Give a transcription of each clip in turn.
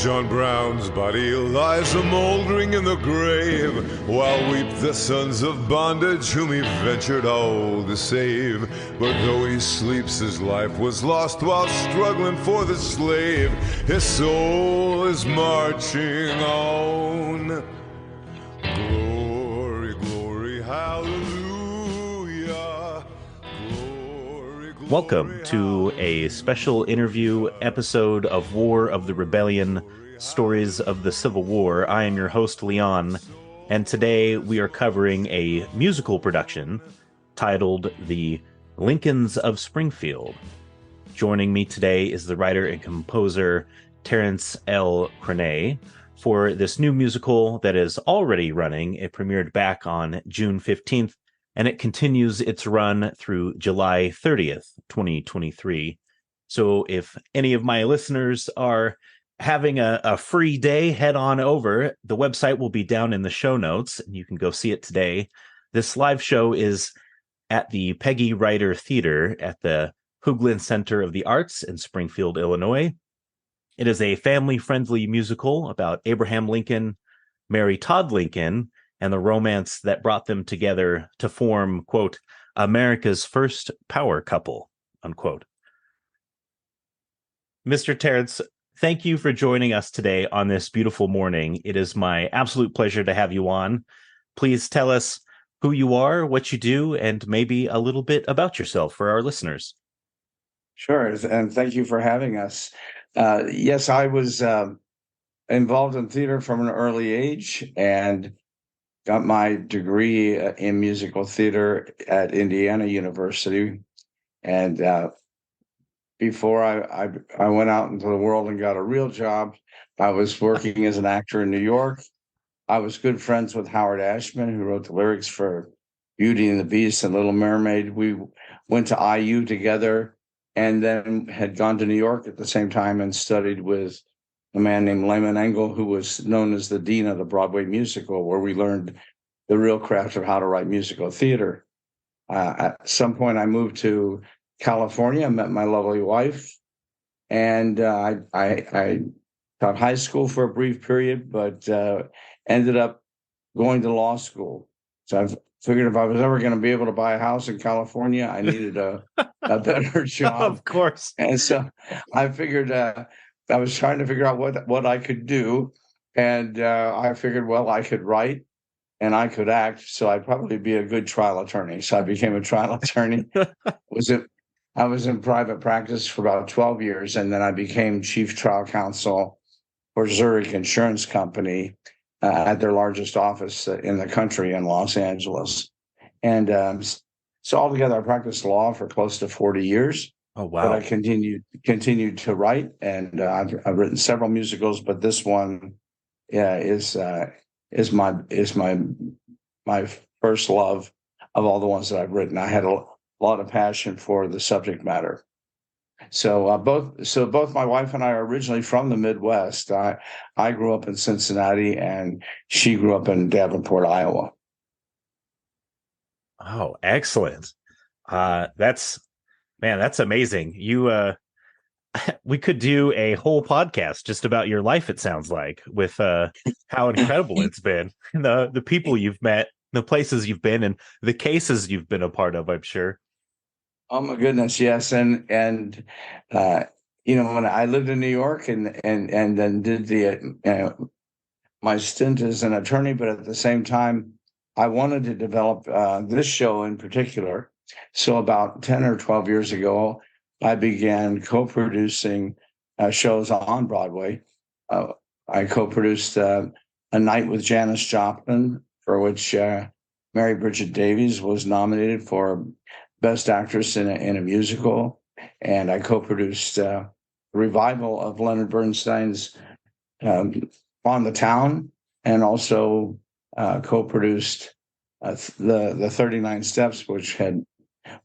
John Brown's body lies a-mouldering in the grave, while weep the sons of bondage whom he ventured all to save. But though he sleeps, his life was lost while struggling for the slave. His soul is marching on. Glory, glory, hallelujah. Glory, glory, Welcome to a special interview episode of War of the Rebellion, Stories of the Civil War. I am your host, Leon, and today we are covering a musical production titled The Lincolns of Springfield. Joining me today is the writer and composer Terrence Cranert for this new musical that is already running. It premiered back on June 15th, and it continues its run through July 30th, 2023. So if any of my listeners are having a free day, head on over. The website will be down in the show notes, and you can go see it today. This live show is at the Peggy Ryder Theater at the Hoogland Center of the Arts in Springfield, Illinois. It is a family-friendly musical about Abraham Lincoln, Mary Todd Lincoln, and the romance that brought them together to form, quote, America's first power couple, unquote. Mr. Terrence, thank you for joining us today on this beautiful morning. It is my absolute pleasure to have you on. Please tell us who you are, what you do, and maybe a little bit about yourself for our listeners. Sure, and thank you for having us. Yes, I was involved in theater from an early age and got my degree in musical theater at Indiana University. And before I went out into the world and got a real job, I was working as an actor in New York. I was good friends with Howard Ashman, who wrote the lyrics for Beauty and the Beast and Little Mermaid. We went to IU together and then had gone to New York at the same time and studied with a man named Lehman Engel, who was known as the dean of the Broadway musical, where we learned the real craft of how to write musical theater. At some point, I moved to California, met my lovely wife, and I taught high school for a brief period, but ended up going to law school. So I figured if I was ever going to be able to buy a house in California, I needed a better job. Of course. And so I figured I was trying to figure out what I could do. And I figured, well, I could write and I could act, so I'd probably be a good trial attorney. So I became a trial attorney. I was in private practice for about 12 years, and then I became chief trial counsel for Zurich Insurance Company at their largest office in the country in Los Angeles. And so altogether, I practiced law for close to 40 years. Oh, wow. But I continued to write, and I've written several musicals, but this one is my first love of all the ones that I've written. I had a lot of passion for the subject matter. So both my wife and I are originally from the Midwest. I grew up in Cincinnati, and she grew up in Davenport, Iowa. Oh, excellent. That's amazing. We could do a whole podcast just about your life, it sounds like, with how incredible it's been. The people you've met, the places you've been, and the cases you've been a part of, I'm sure. Oh my goodness, yes. And when I lived in New York and then did my stint as an attorney, but at the same time, I wanted to develop this show in particular. So about 10 or 12 years ago, I began co-producing shows on Broadway. I co-produced A Night with Janis Joplin, for which Mary Bridget Davies was nominated for Best Actress in a Musical. And I co-produced a revival of Leonard Bernstein's On the Town, and also co-produced the 39 Steps, which had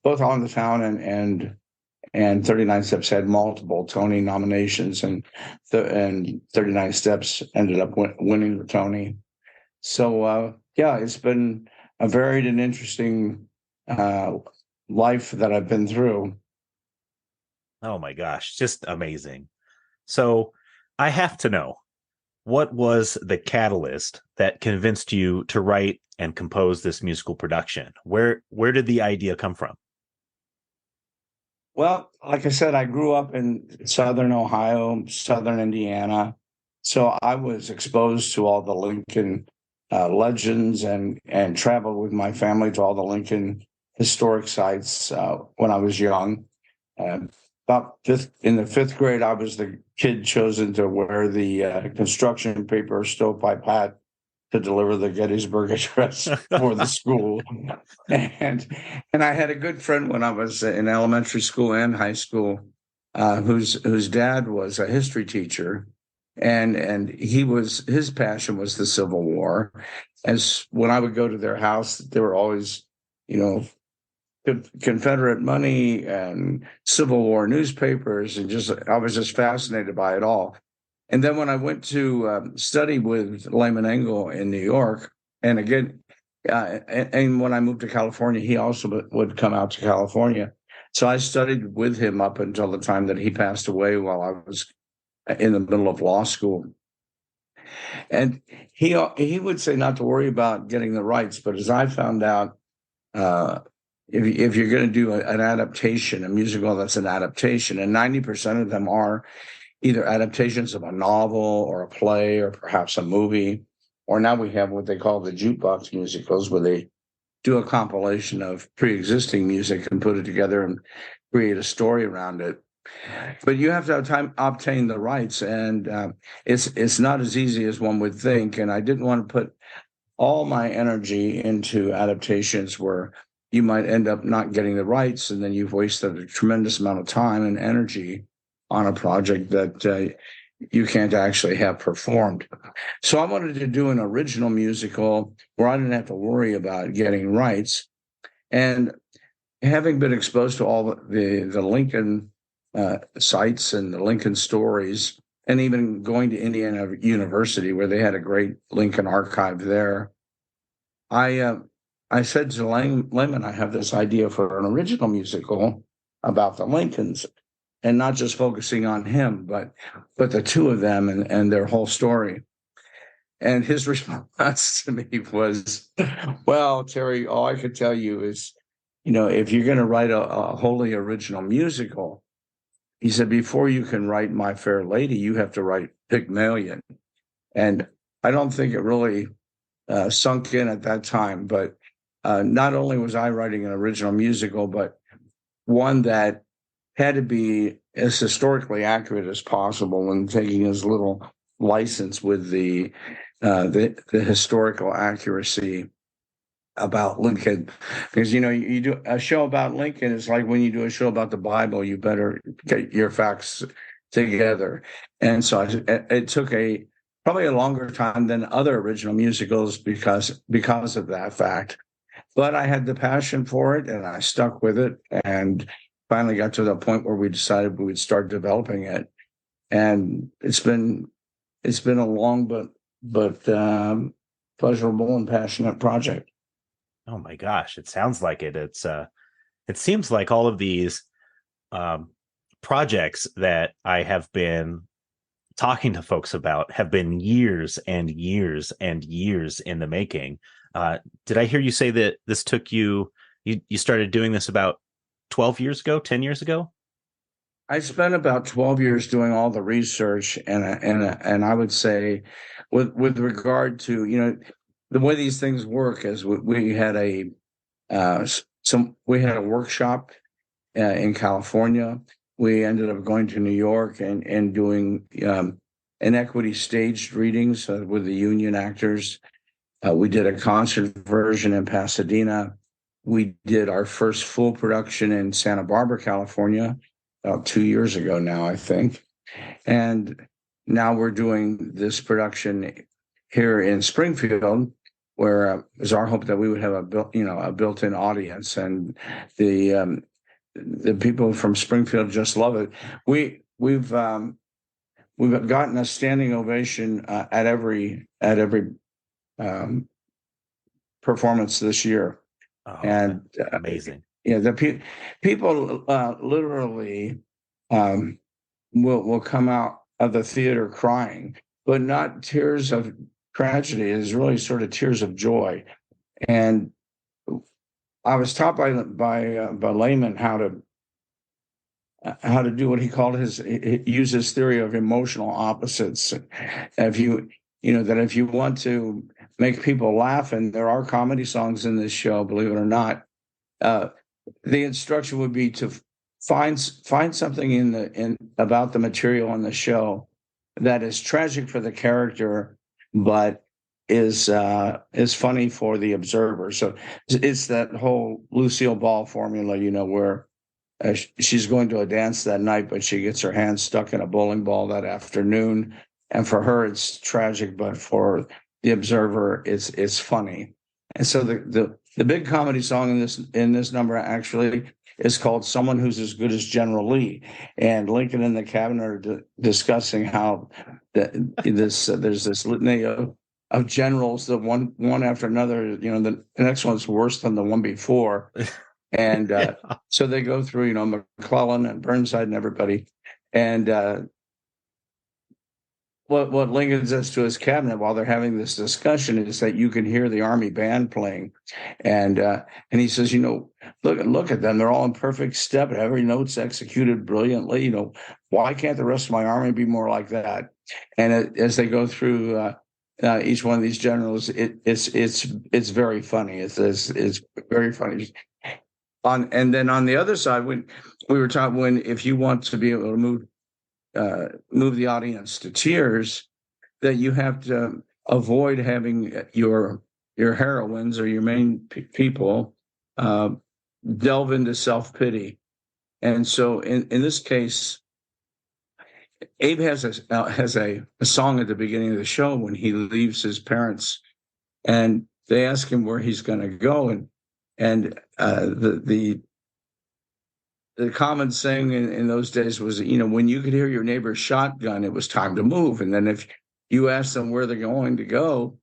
both On the Town and 39 Steps had multiple Tony nominations, and 39 Steps ended up winning the Tony. So it's been a varied and interesting life that I've been through. Oh my gosh, just amazing. So I have to know, What was the catalyst that convinced you to write and compose this musical production? Where did the idea come from? Well, like I said, I grew up in Southern Ohio, Southern Indiana. So I was exposed to all the Lincoln legends and traveled with my family to all the Lincoln historic sites when I was young. Uh, in the fifth grade, I was the kid chosen to wear the construction paper stovepipe hat to deliver the Gettysburg Address for the school. And and I had a good friend when I was in elementary school and high school, whose dad was a history teacher, and his passion was the Civil War. As when I would go to their house, there were always, you know, Confederate money and Civil War newspapers, and just I was just fascinated by it all. And then when I went to study with Lyman Engel in New York, and again, and when I moved to California, he also would come out to California. So I studied with him up until the time that he passed away while I was in the middle of law school. And he would say not to worry about getting the rights, but as I found out, uh, if you're going to do an adaptation, a musical that's an adaptation, and 90% of them are either adaptations of a novel or a play or perhaps a movie, or now we have what they call the jukebox musicals, where they do a compilation of pre-existing music and put it together and create a story around it. But you have to have time obtain the rights, and it's not as easy as one would think. And I didn't want to put all my energy into adaptations where you might end up not getting the rights, and then you've wasted a tremendous amount of time and energy on a project that you can't actually have performed. So I wanted to do an original musical where I didn't have to worry about getting rights. And having been exposed to all the Lincoln sites and the Lincoln stories, and even going to Indiana University where they had a great Lincoln archive there, I said to Lemon, I have this idea for an original musical about the Lincolns, and not just focusing on him, but the two of them and their whole story. And his response to me was, "Well, Terry, all I could tell you is, if you're going to write a wholly original musical," he said, "before you can write My Fair Lady, you have to write Pygmalion." And I don't think it really sunk in at that time, but not only was I writing an original musical, but one that had to be as historically accurate as possible and taking as little license with the historical accuracy about Lincoln. Because, you do a show about Lincoln, it's like when you do a show about the Bible, you better get your facts together. And so it took probably a longer time than other original musicals because of that fact. But I had the passion for it, and I stuck with it, and finally got to the point where we decided we would start developing it. And it's been a long but pleasurable and passionate project. Oh my gosh, it sounds like it. It seems like all of these projects that I have been talking to folks about have been years and years and years in the making. Did I hear you say that this took you started doing this about 12 years ago, 10 years ago? I spent about 12 years doing all the research, and I would say, with regard to the way these things work, is we had a workshop in California. We ended up going to New York and doing inequity staged readings with the union actors. We did a concert version in Pasadena. We did our first full production in Santa Barbara, California, about 2 years ago now, I think. And now we're doing this production here in Springfield, where it's our hope that we would have a built-in audience, and the people from Springfield just love it. We've gotten a standing ovation at every performance this year. Oh, And amazing. the people literally will come out of the theater crying. but not tears of tragedy. It's really sort of tears of joy. And I was taught by Lehman how to do what he called use his theory of emotional opposites. If if you want to make people laugh, and there are comedy songs in this show, believe it or not, the instruction would be to find something in about the material in the show that is tragic for the character, but is funny for the observer. So it's that whole Lucille Ball formula, where she's going to a dance that night, but she gets her hand stuck in a bowling ball that afternoon, and for her it's tragic, but for the observer it's funny. And so the big comedy song in this number actually is called "Someone Who's as Good as General Lee," and Lincoln and the cabinet are discussing how there's this litany of generals, the one after another. The next one's worse than the one before. And so they go through, McClellan and Burnside and everybody. And what Lincoln says to his cabinet while they're having this discussion is that you can hear the Army band playing. And he says, look at them. They're all in perfect step. Every note's executed brilliantly. Why can't the rest of my army be more like that? And as they go through each one of these generals, it's very funny. It's very funny. And then on the other side, when we were taught, if you want to be able to move the audience to tears, that you have to avoid having your heroines or your main people delve into self-pity. And so in this case, Abe has a song at the beginning of the show when he leaves his parents, and they ask him where he's going to go, and the common saying in those days was, when you could hear your neighbor's shotgun, it was time to move. And then if you asked them where they're going to go,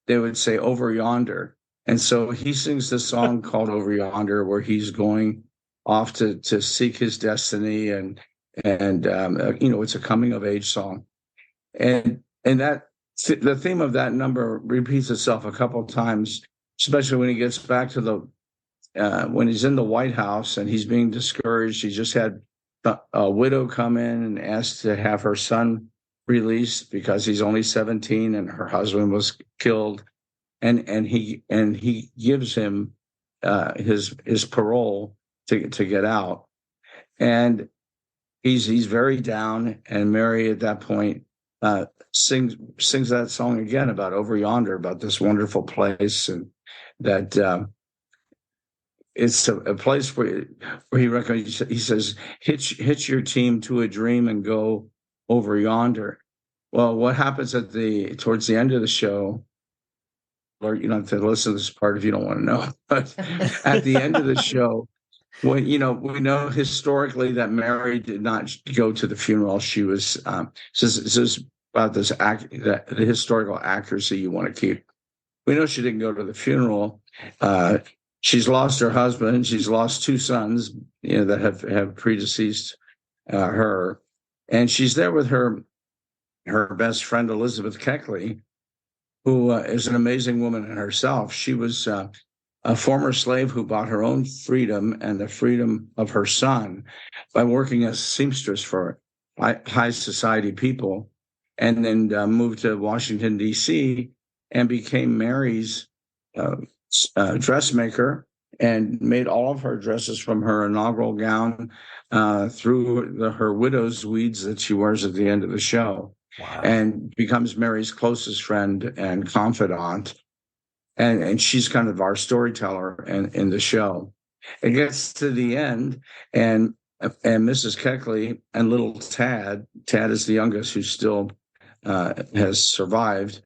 they would say over yonder. And so he sings this song called Over Yonder, where he's going off to seek his destiny, and it's a coming of age song. And that the theme of that number repeats itself a couple of times, especially when he gets back to when he's in the White House and he's being discouraged. He just had a widow come in and ask to have her son released because he's only 17 and her husband was killed, and he gives him his parole to get out, and he's very down. And Mary at that point sings that song again about over yonder, about this wonderful place, and that it's a place where he recognizes. He says, hitch your team to a dream and go over yonder. Well, what happens towards the end of the show, or you don't have to listen to this part if you don't want to know, but at the end of the show, when we know historically that Mary did not go to the funeral. She was this is about the historical accuracy you want to keep. We know she didn't go to the funeral. She's lost her husband. She's lost two sons, that have predeceased her, and she's there with her best friend Elizabeth Keckley, who is an amazing woman in herself. She was a former slave who bought her own freedom and the freedom of her son by working as a seamstress for high society people, and then moved to Washington, D.C., and became Mary's dressmaker, and made all of her dresses from her inaugural gown through her widow's weeds that she wears at the end of the show. Wow. And becomes Mary's closest friend and confidant. And she's kind of our storyteller in the show. It gets to the end, and Mrs. Keckley and little Tad is the youngest who still has survived.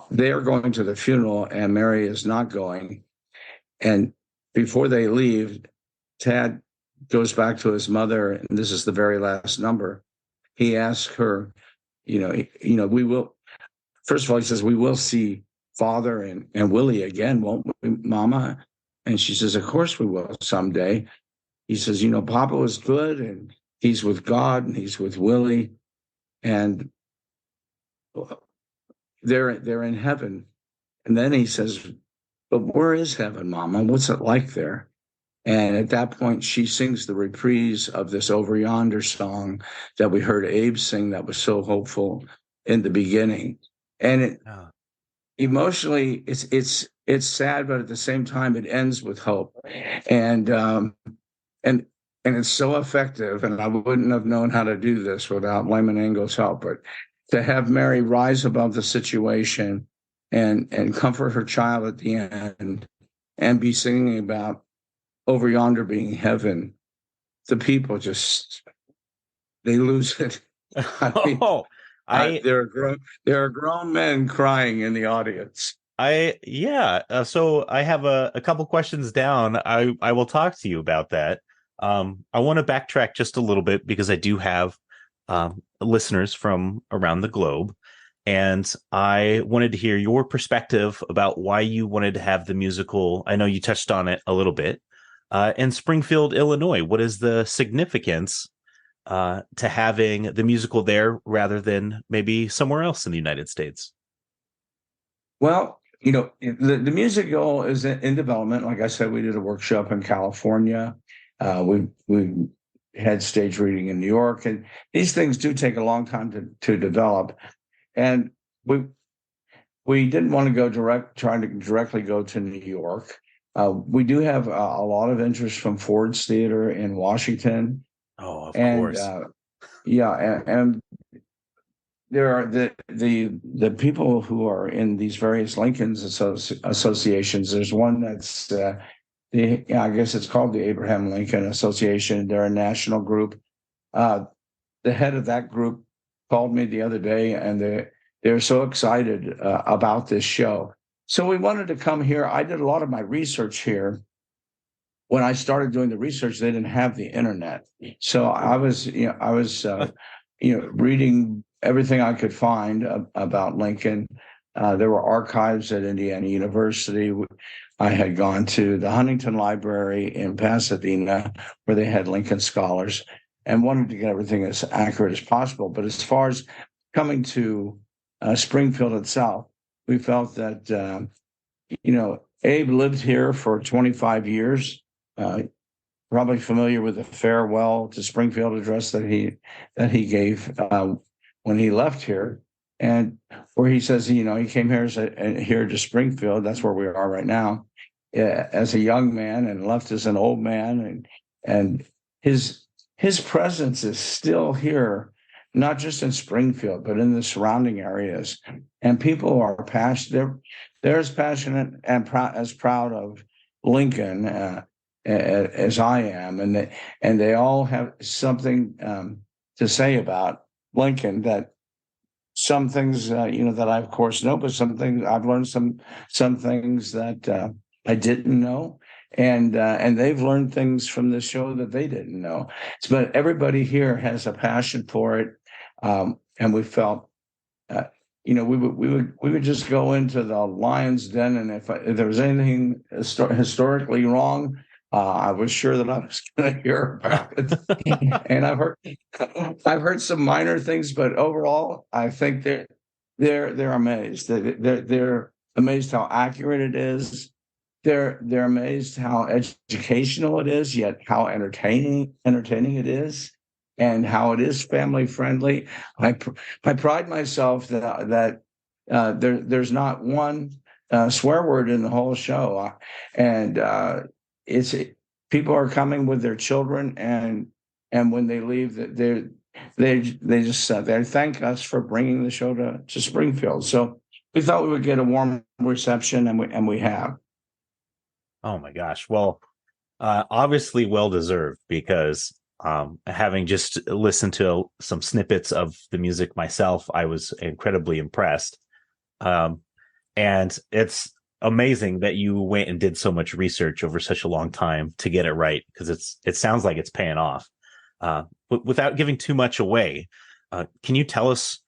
They are going to the funeral, and Mary is not going. And before they leave, Tad goes back to his mother, and this is the very last number. He asks her, we will. First of all, he says, we will see Father and Willie again, won't we, Mama? And she says, of course we will someday. He says, Papa was good, and he's with God, and he's with Willie. And they're in heaven. And then he says, but where is heaven, Mama? What's it like there? And at that point, she sings the reprise of this Over Yonder song that we heard Abe sing that was so hopeful in the beginning. And emotionally, it's sad, but at the same time, it ends with hope. And and and it's so effective. And I wouldn't have known how to do this without Lyman Engel's help. But to have Mary rise above the situation and comfort her child at the end and be singing about over yonder being heaven, the people just they lose it. I mean, there are grown men crying in the audience. So I have a couple questions down. I will talk to you about that. I want to backtrack just a little bit because I do have listeners from around the globe, and I wanted to hear your perspective about why you wanted to have the musical. I know you touched on it a little bit. In Springfield, Illinois, what is the significance to having the musical there rather than maybe somewhere else in the United States? Well, the musical is in development. Like I said, we did a workshop in California. We had stage reading in New York, and these things do take a long time to develop. And we didn't want to trying to directly go to New York. We do have a lot of interest from Ford's Theater in Washington. Oh, of course. And there are the people who are in these various Lincolns associations. There's one that's I guess it's called the Abraham Lincoln Association. They're a national group. The head of that group called me the other day, and they're so excited about this show. So we wanted to come here. I did a lot of my research here. When I started doing the research, they didn't have the internet. So I was reading everything I could find about Lincoln. There were archives at Indiana University. I had gone to the Huntington Library in Pasadena, where they had Lincoln scholars, and wanted to get everything as accurate as possible. But as far as coming to Springfield itself, we felt that, Abe lived here for 25 years, probably familiar with the farewell to Springfield address that he gave when he left here, and where he says, he came here to Springfield. That's where we are right now, as a young man, and left as an old man, and his presence is still here, not just in Springfield, but in the surrounding areas. And people are passionate. They're as passionate and as proud of Lincoln as I am, and they all have something to say about Lincoln. That some things that I of course know, but some things I've learned some things that I didn't know, and they've learned things from the show that they didn't know. But everybody here has a passion for it. And we felt, we would just go into the lion's den, and if there was anything historically wrong, I was sure that I was going to hear about it. And I've heard some minor things, but overall, I think they're amazed. They're amazed how accurate it is. They're amazed how educational it is, yet how entertaining it is, and how it is family friendly. I pride myself that there's not one swear word in the whole show, and people are coming with their children, and when they leave, they just they thank us for bringing the show to Springfield. So we thought we would get a warm reception, and we have. Oh my gosh! Well, obviously well deserved, because having just listened to some snippets of the music myself, I was incredibly impressed. And it's amazing that you went and did so much research over such a long time to get it right, because it sounds like it's paying off. But without giving too much away, can you tell us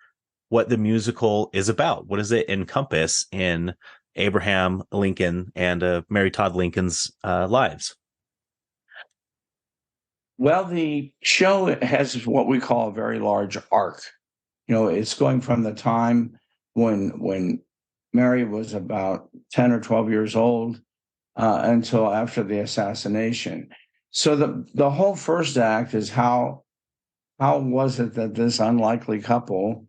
what the musical is about? What does it encompass in Abraham Lincoln and Mary Todd Lincoln's lives? Well, the show has what we call a very large arc. It's going from the time when Mary was about 10 or 12 years old, until after the assassination. So the whole first act is how was it that this unlikely couple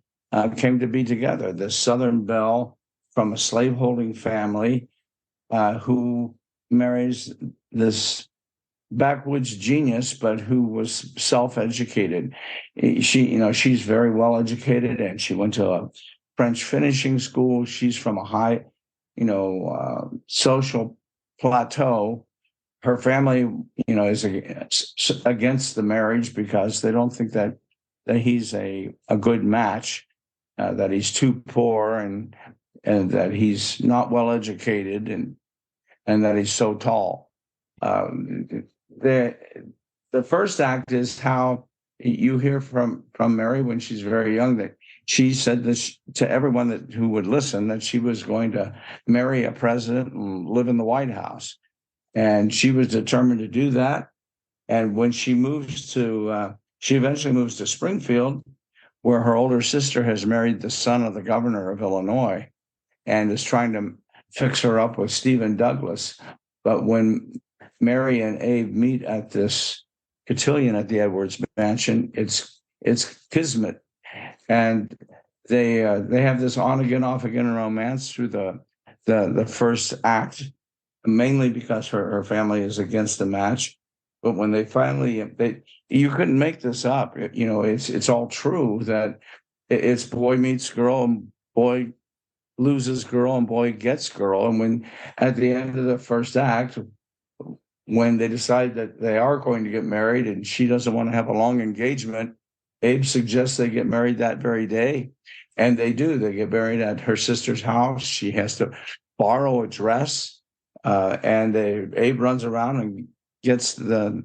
came to be together? This Southern belle from a slaveholding family who marries this backwoods genius, but who was self-educated. She's very well educated, and she went to a French finishing school. She's from a high, social plateau. Her family, is against the marriage because they don't think that he's a good match, that he's too poor, and that he's not well educated, and that he's so tall. The first act is how you hear from Mary when she's very young, that she said this to everyone who would listen, that she was going to marry a president and live in the White House. And she was determined to do that. And when she eventually moves to Springfield, where her older sister has married the son of the governor of Illinois and is trying to fix her up with Stephen Douglas. But when Mary and Abe meet at this cotillion at the Edwards Mansion, it's kismet, and they have this on again, off again romance through the first act, mainly because her family is against the match. But when they finally, you couldn't make this up. It's all true, that it's boy meets girl and boy loses girl and boy gets girl. And when at the end of the first act, when they decide that they are going to get married and she doesn't want to have a long engagement, Abe suggests they get married that very day. And they do. They get married at her sister's house. She has to borrow a dress. And Abe runs around and gets the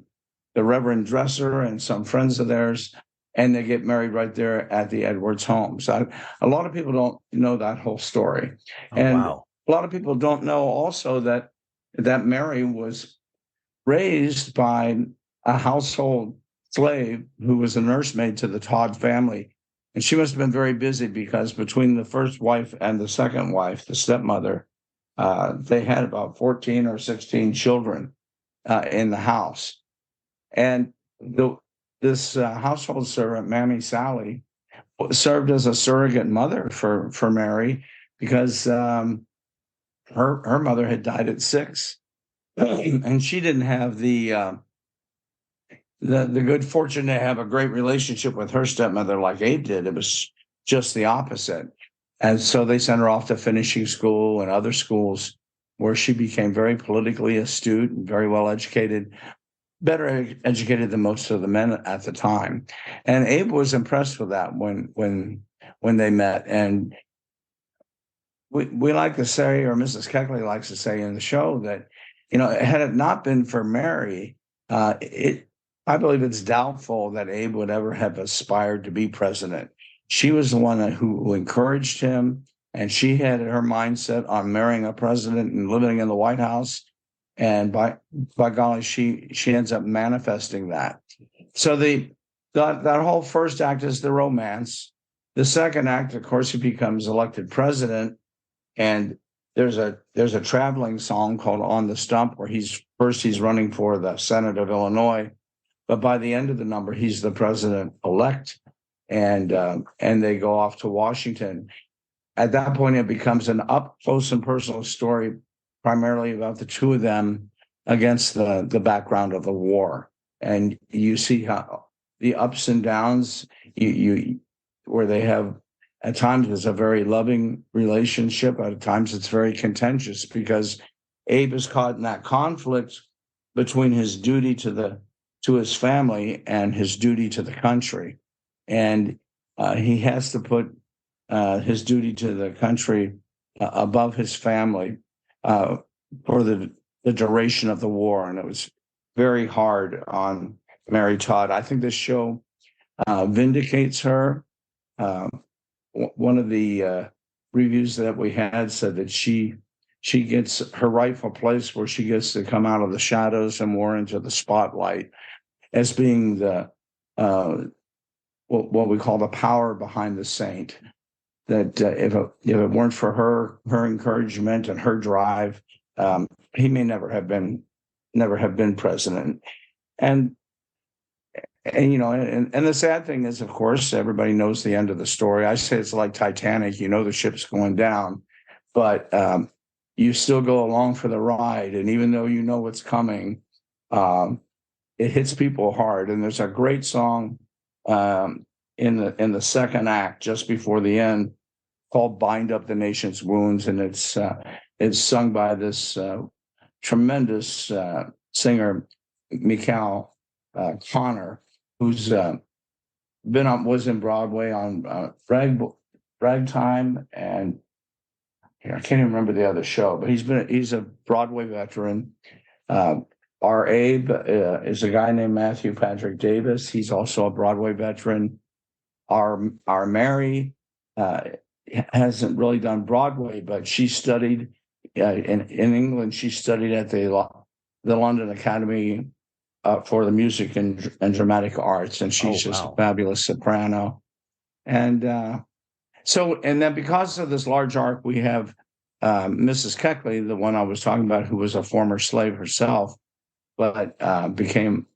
Reverend Dresser and some friends of theirs, and they get married right there at the Edwards home. So a lot of people don't know that whole story. Oh, and wow. A lot of people don't know also that Mary was raised by a household slave who was a nursemaid to the Todd family. And she must have been very busy, because between the first wife and the second wife, the stepmother, they had about 14 or 16 children in the house. And this household servant, Mammy Sally, served as a surrogate mother for Mary, because her mother had died at 6, and she didn't have the good fortune to have a great relationship with her stepmother like Abe did. It was just the opposite. And so they sent her off to finishing school and other schools, where she became very politically astute and very well educated, better educated than most of the men at the time. And Abe was impressed with that when they met. And we like to say, or Mrs. Keckley likes to say in the show, that, had it not been for Mary, I believe it's doubtful that Abe would ever have aspired to be president. She was the one who encouraged him, and she had her mindset on marrying a president and living in the White House. And by golly, she ends up manifesting that. So that whole first act is the romance. The second act, of course, he becomes elected president, and there's a traveling song called "On the Stump," where he's running for the Senate of Illinois, but by the end of the number, he's the president-elect, and they go off to Washington. At that point, it becomes an up close and personal story, primarily about the two of them against the background of the war. And you see how the ups and downs, where they have, at times it's a very loving relationship, at times it's very contentious, because Abe is caught in that conflict between his duty to his family and his duty to the country. And he has to put his duty to the country above his family for the duration of the war. And it was very hard on Mary Todd. I think this show vindicates her. One of the reviews that we had said that she gets her rightful place, where she gets to come out of the shadows and more into the spotlight, as being the what we call the power behind the saint. that if it weren't for her encouragement and her drive, he may never have been president. And and the sad thing is, of course, everybody knows the end of the story. I say it's like Titanic. The ship's going down, but you still go along for the ride. And even though you know what's coming, it hits people hard. And there's a great song in the second act, just before the end, called "Bind Up the Nation's Wounds," and it's sung by this tremendous singer, Mikal Connor, who's was in Broadway on Ragtime, and I can't even remember the other show, but he's a Broadway veteran. Our Abe is a guy named Matthew Patrick Davis. He's also a Broadway veteran. Our Mary hasn't really done Broadway, but she studied in England. She studied at the London Academy for the Music and Dramatic Arts, and she's just a fabulous soprano. And then because of this large arc, we have Mrs. Keckley, the one I was talking about, who was a former slave herself, but became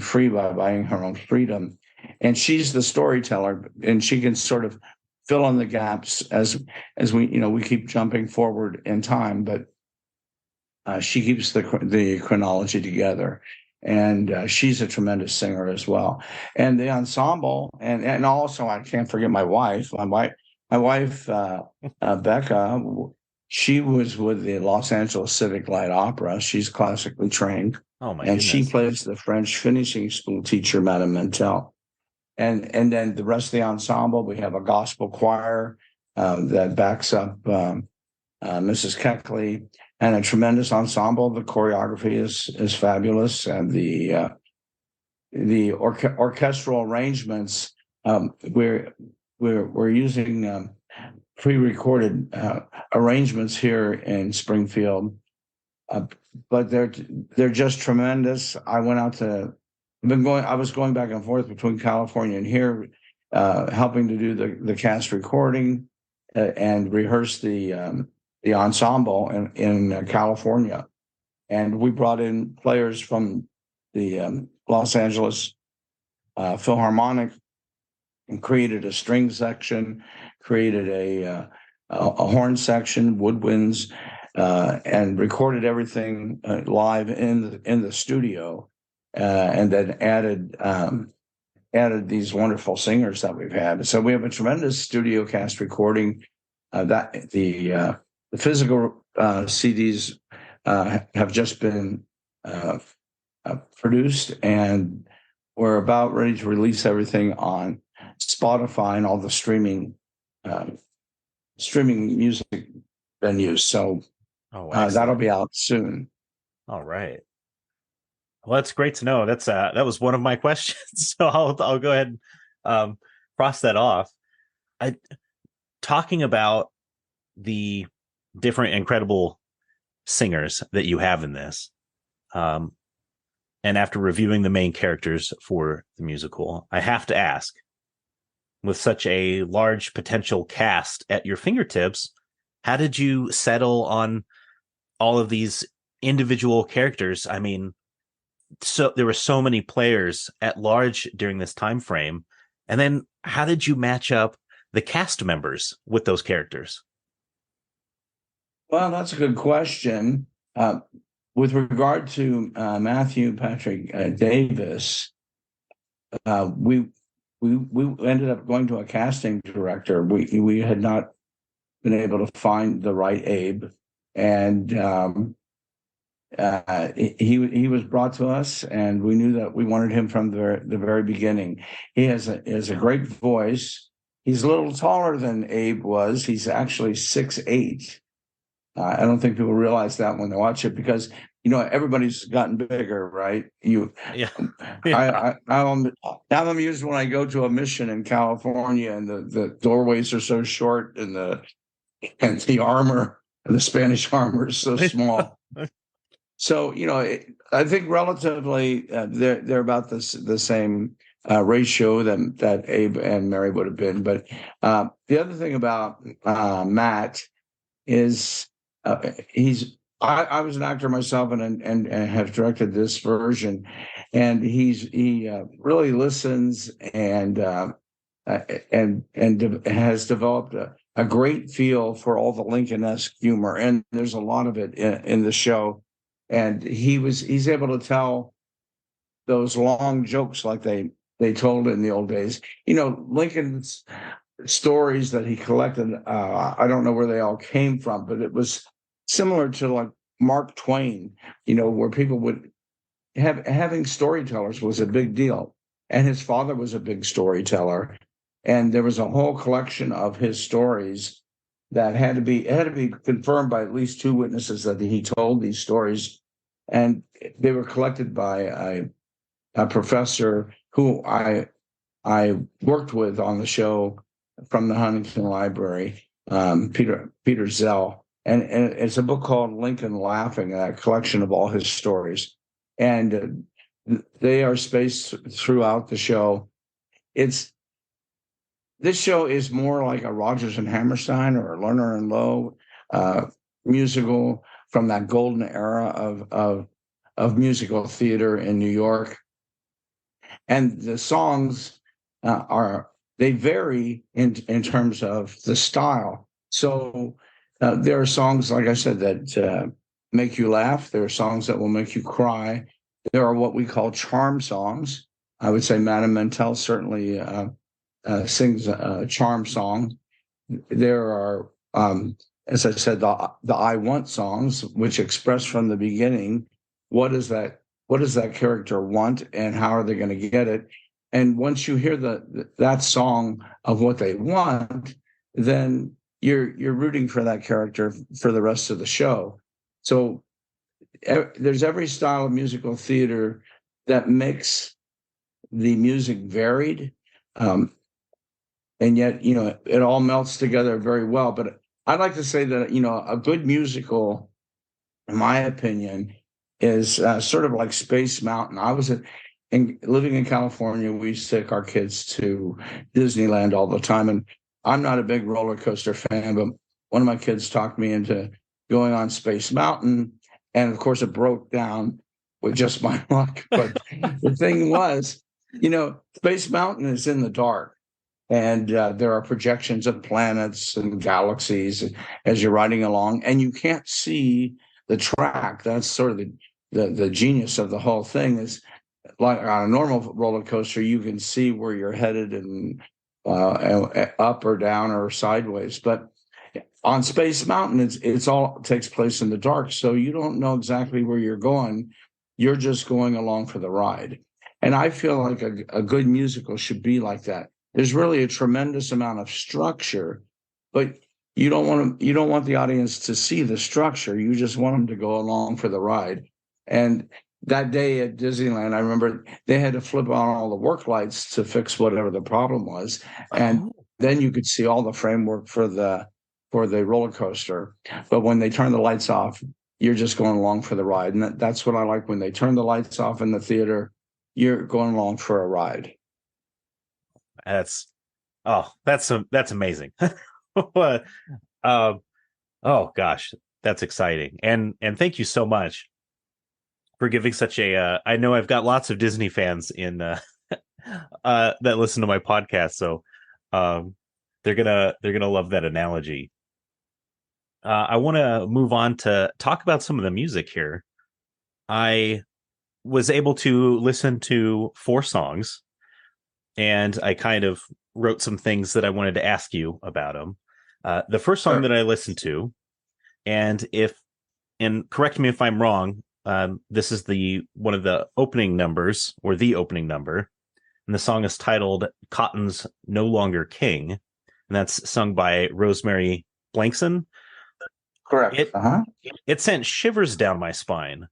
free by buying her own freedom. And she's the storyteller, and she can sort of fill in the gaps as we keep jumping forward in time, but she keeps the chronology together. And she's a tremendous singer as well. And the ensemble, and also I can't forget my wife. My wife, Becca, she was with the Los Angeles Civic Light Opera. She's classically trained. Oh my and goodness. She plays the French finishing school teacher, Madame Mentel. And then the rest of the ensemble, we have a gospel choir that backs up Mrs. Keckley, and a tremendous ensemble. The choreography is fabulous, and the orchestral arrangements, we're using pre-recorded arrangements here in Springfield, but they're just tremendous. I was going back and forth between California and here, helping to do the cast recording and rehearse the ensemble in California. And we brought in players from the Los Angeles Philharmonic and created a string section, created a horn section, woodwinds, and recorded everything live in the studio. And then added these wonderful singers that we've had. So we have a tremendous studio cast recording. That the physical CDs have just been produced, and we're about ready to release everything on Spotify and all the streaming music venues. So that'll be out soon. All right. Well, that's great to know. That was one of my questions, so I'll go ahead and cross that off. Talking about the different incredible singers that you have in this, and after reviewing the main characters for the musical, I have to ask, with such a large potential cast at your fingertips, how did you settle on all of these individual characters? I mean, so there were so many players at large during this time frame, and then how did you match up the cast members with those characters? Well, that's a good question. With regard to Matthew Patrick Davis, we ended up going to a casting director. We had not been able to find the right Abe, and he was brought to us, and we knew that we wanted him from the very beginning. He has a great voice. He's a little taller than Abe was. He's actually 6'8". I don't think people realize that when they watch it, because everybody's gotten bigger, right? I'm amused when I go to a mission in California and the doorways are so short, and the armor, and the Spanish armor is so small. So I think relatively they're about the same ratio that Abe and Mary would have been. But the other thing about Matt is I was an actor myself and have directed this version, and he really listens and has developed a great feel for all the Lincoln-esque humor, and there's a lot of it in the show. And he's able to tell those long jokes like they told in the old days. Lincoln's stories that he collected, I don't know where they all came from, but it was similar to like Mark Twain, where people would having storytellers was a big deal. And his father was a big storyteller. And there was a whole collection of his stories that had to be confirmed by at least two witnesses that he told these stories. And they were collected by a professor who I worked with on the show from the Huntington Library, Peter Zell. And it's a book called Lincoln Laughing, a collection of all his stories. And they are spaced throughout the show. This show is more like a Rodgers and Hammerstein or a Lerner and Lowe musical from that golden era of musical theater in New York. And the songs they vary in terms of the style. So there are songs, like I said, that make you laugh. There are songs that will make you cry. There are what we call charm songs. I would say Madame Mentel certainly sings a charm song. There are, as I said, the I Want songs, which express from the beginning what does that character want and how are they going to get it. And once you hear that song of what they want, then you're rooting for that character for the rest of the show. So there's every style of musical theater that makes the music varied, and yet it all melts together very well. But I'd like to say that a good musical, in my opinion, is sort of like Space Mountain. I was living in California. We used to take our kids to Disneyland all the time, and I'm not a big roller coaster fan, but one of my kids talked me into going on Space Mountain, and of course it broke down with just my luck. But the thing was, Space Mountain is in the dark, and there are projections of planets and galaxies as you're riding along, and you can't see the track. That's sort of the genius of the whole thing. Is like on a normal roller coaster, you can see where you're headed and up or down or sideways. But on Space Mountain, it's all takes place in the dark, so you don't know exactly where you're going. You're just going along for the ride. And I feel like a good musical should be like that. There's really a tremendous amount of structure, but you don't want the audience to see the structure. You just want them to go along for the ride. And that day at Disneyland, I remember they had to flip on all the work lights to fix whatever the problem was. And then you could see all the framework for the roller coaster. But when they turn the lights off, you're just going along for the ride. And that's what I like. When they turn the lights off in the theater, you're going along for a ride. That's amazing. Oh gosh, that's exciting. And thank you so much for giving such a I know I've got lots of Disney fans in that listen to my podcast, so they're gonna love that analogy. I want to move on to talk about some of the music here. I was able to listen to 4 songs, and I kind of wrote some things that I wanted to ask you about them. The first song that I listened to, and correct me if I'm wrong, this is one of the opening numbers, or the opening number, and the song is titled "Cotton's No Longer King," and that's sung by Rosemary Blankson. Correct. It sent shivers down my spine.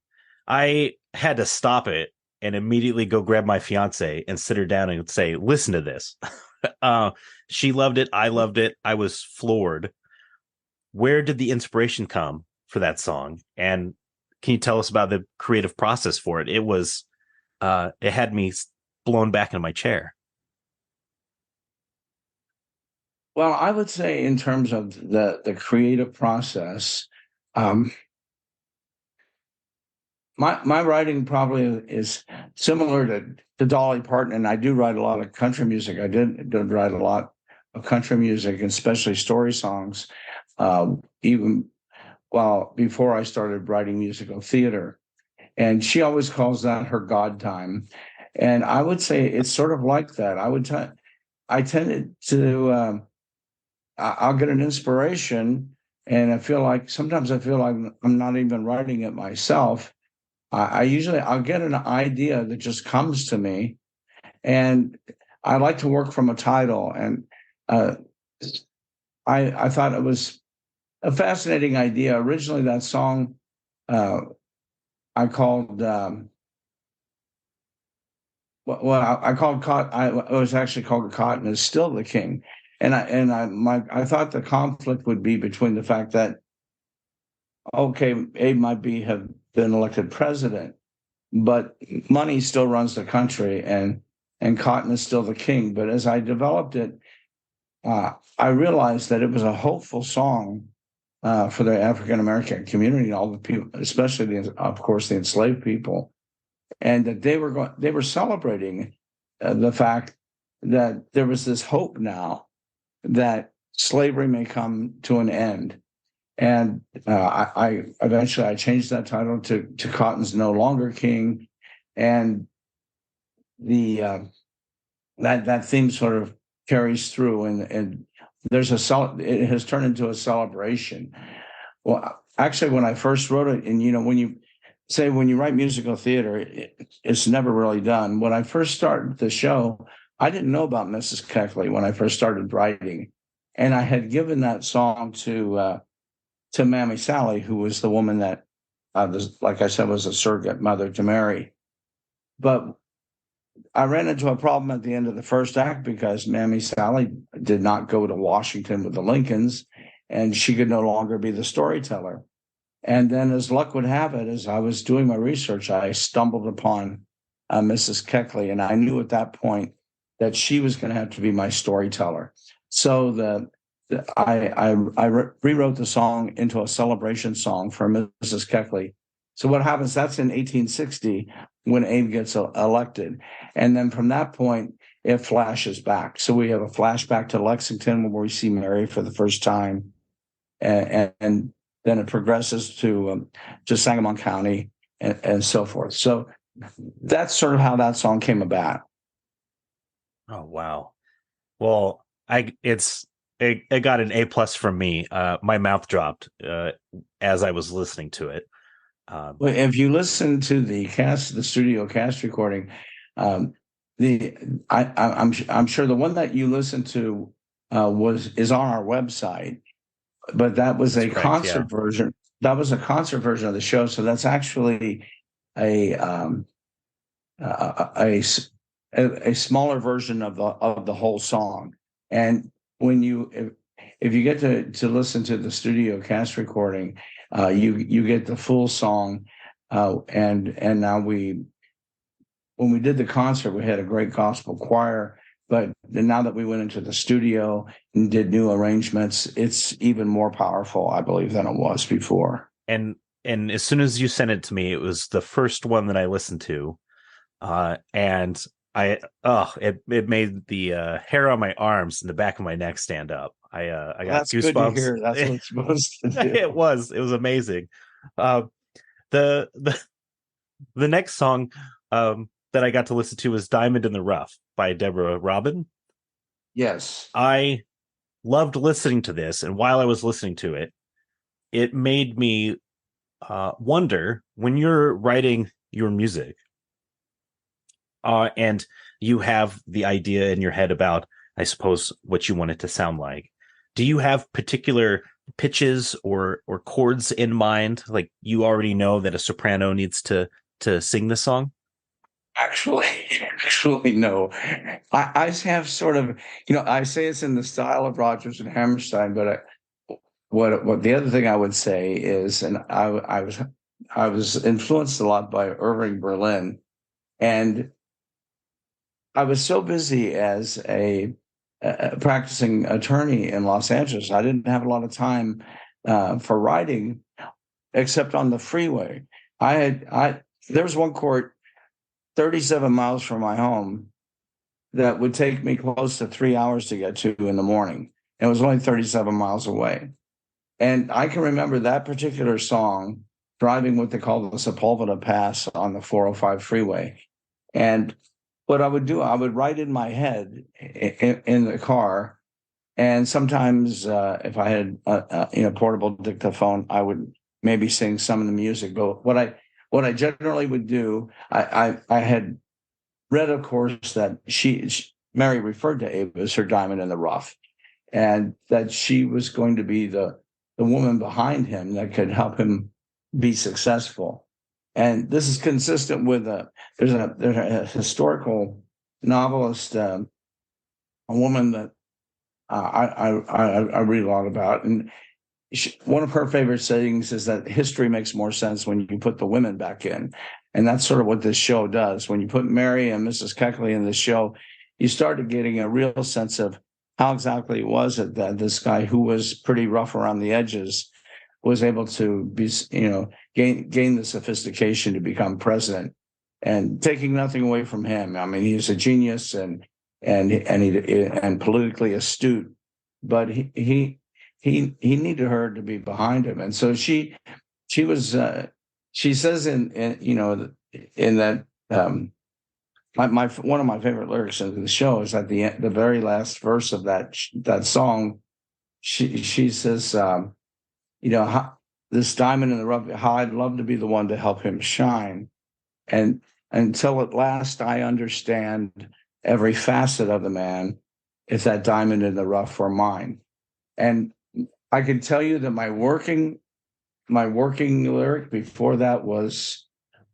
I had to stop it and immediately go grab my fiance and sit her down and say, "Listen to this." She loved it. I loved it. I was floored. Where did the inspiration come for that song? And can you tell us about the creative process for it? It had me blown back into my chair. Well, I would say in terms of the creative process, um, my writing probably is similar to Dolly Parton, and I do write a lot of country music. I did write a lot of country music, and especially story songs, even before I started writing musical theater. And she always calls that her God time, and I would say it's sort of like that. I tended to I'll get an inspiration, and sometimes I feel like I'm not even writing it myself. I'll get an idea that just comes to me, and I like to work from a title. And uh, I thought it was a fascinating idea. Originally, that song uh, I called I called Cotton. It was actually called Cotton is Still the King, and I thought the conflict would be between the fact that okay, Abe might have been elected president, but money still runs the country, and Cotton is still the king. But as I developed it, I realized that it was a hopeful song for the African American community, all the people, especially of course the enslaved people, and that they were celebrating the fact that there was this hope now that slavery may come to an end. And I eventually changed that title to Cotton's No Longer King, and the that theme sort of carries through, and it has turned into a celebration. Well, actually, when I first wrote it, and when you write musical theater, it's never really done. When I first started the show, I didn't know about Mrs. Keckley when I first started writing, and I had given that song to Mammy Sally, who was the woman that, like I said, was a surrogate mother to Mary. But I ran into a problem at the end of the first act because Mammy Sally did not go to Washington with the Lincolns, and she could no longer be the storyteller. And then, as luck would have it, as I was doing my research, I stumbled upon Mrs. Keckley, and I knew at that point that she was going to have to be my storyteller. So I rewrote the song into a celebration song for Mrs. Keckley. So what happens? That's in 1860 when Abe gets elected, and then from that point it flashes back. So we have a flashback to Lexington where we see Mary for the first time, and then it progresses to Sangamon County and so forth. So that's sort of how that song came about. Oh wow! Well, it got an A+ from me. My mouth dropped as I was listening to it. Well, if you listen to the studio cast recording, I'm sure the one that you listened to is on our website, but that was a concert version. That was a concert version of the show, so that's actually a smaller version of the whole song. And if you get to listen to the studio cast recording, you get the full song. And now when we did the concert, we had a great gospel choir. But now that we went into the studio and did new arrangements, it's even more powerful, I believe, than it was before. And as soon as you sent it to me, it was the first one that I listened to, and it made the hair on my arms and the back of my neck stand up. I got that's goosebumps. Good to hear. That's what it's supposed to do. It was amazing. The next song that I got to listen to was Diamond in the Rough by Deborah Robin. Yes. I loved listening to this, and while I was listening to it, it made me wonder, when you're writing your music and you have the idea in your head about, I suppose, what you want it to sound like, do you have particular pitches or chords in mind? Like, you already know that a soprano needs to sing the song? Actually, no. I have sort of, I say it's in the style of Rodgers and Hammerstein, but what the other thing I would say is, and I was influenced a lot by Irving Berlin, and I was so busy as a practicing attorney in Los Angeles. I didn't have a lot of time for writing, except on the freeway. There was one court 37 miles from my home that would take me close to 3 hours to get to in the morning. And it was only 37 miles away. And I can remember that particular song driving what they call the Sepulveda Pass on the 405 freeway. And what I would do, I would write in my head in the car. And sometimes if I had a portable dictaphone, I would maybe sing some of the music. But what I generally would do, I had read, of course, that Mary referred to Ava as her diamond in the rough, and that she was going to be the woman behind him that could help him be successful. And this is consistent with there's a historical novelist, a woman that I read a lot about, and one of her favorite sayings is that history makes more sense when you put the women back in. And that's sort of what this show does. When you put Mary and Mrs. Keckley in the show, you started getting a real sense of how exactly was it that this guy, who was pretty rough around the edges, was able to be, gain the sophistication to become president, and taking nothing away from him. I mean, he's a genius and politically astute, but he needed her to be behind him. And so she was, she says in that, one of my favorite lyrics in the show is at the very last verse of that song. She says, this diamond in the rough, how I'd love to be the one to help him shine. And until at last I understand every facet of the man, if that diamond in the rough were mine. And I can tell you that my working lyric before that was,